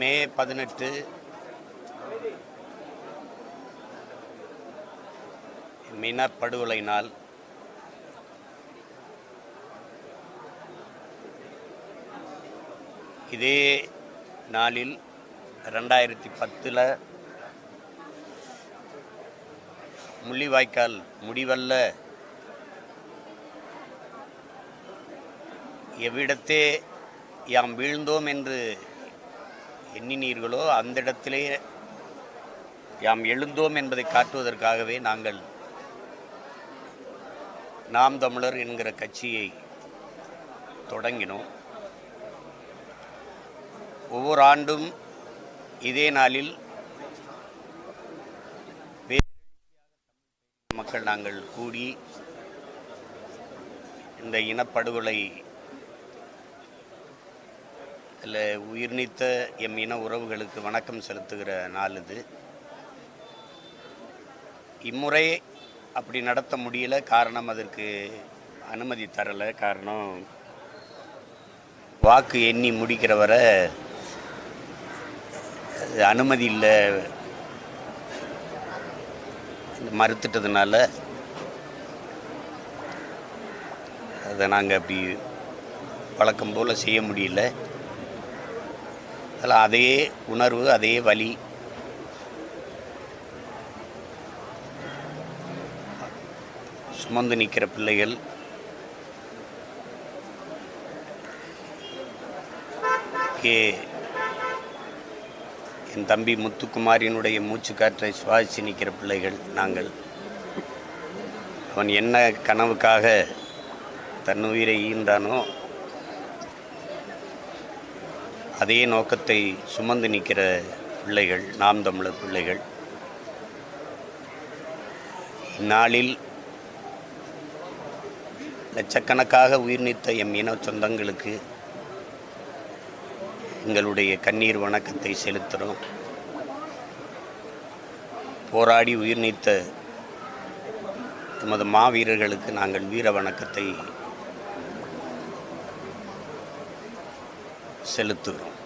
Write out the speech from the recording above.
மே 18 இனப்படுகொலை நாள். இதே நாளில் 2010 முள்ளிவாய்க்கால் முடிவல்ல எவ்விடத்தே யாம் வீழ்ந்தோம் என்று எண்ணினீர்களோ அந்த இடத்திலே யாம் எழுந்தோம் என்பதை காட்டுவதற்காகவே நாங்கள் நாம் தமிழர் என்கிற கட்சியை தொடங்கினோம். ஒவ்வொரு ஆண்டும் இதே நாளில் மக்கள் நாங்கள் கூடி இந்த இனப்படுகொலை உயிர்நீத்த எம் இன உறவுகளுக்கு வணக்கம் செலுத்துகிற நாள் இது. இம்முறை அப்படி நடத்த முடியல. காரணம், அதற்கு அனுமதி தரலை. காரணம், வாக்கு எண்ணி முடிக்கிற வரை அனுமதி இல்லை மறுத்துட்டதுனால அதை நாங்கள் அப்படி வழக்கம் போல் செய்ய முடியல. அதில் அதே உணர்வு, அதே வலி சுமந்து நிற்கிற பிள்ளைகள், என் தம்பி முத்துக்குமாரினுடைய மூச்சு காற்றை சுவாசித்து நிற்கிற பிள்ளைகள் நாங்கள். அவன் என்ன கனவுக்காக தன் உயிரை ஈந்தானோ அதே நோக்கத்தை சுமந்து நிற்கிற பிள்ளைகள், நாம் தமிழர் பிள்ளைகள். இந்நாளில் லட்சக்கணக்காக உயிர் நீத்த எம் இன சொந்தங்களுக்கு எங்களுடைய கண்ணீர் வணக்கத்தை செலுத்துகிறோம். போராடி உயிர் நீத்த எமது மாவீரர்களுக்கு நாங்கள் வீர வணக்கத்தை செலுத்துகிறோம்.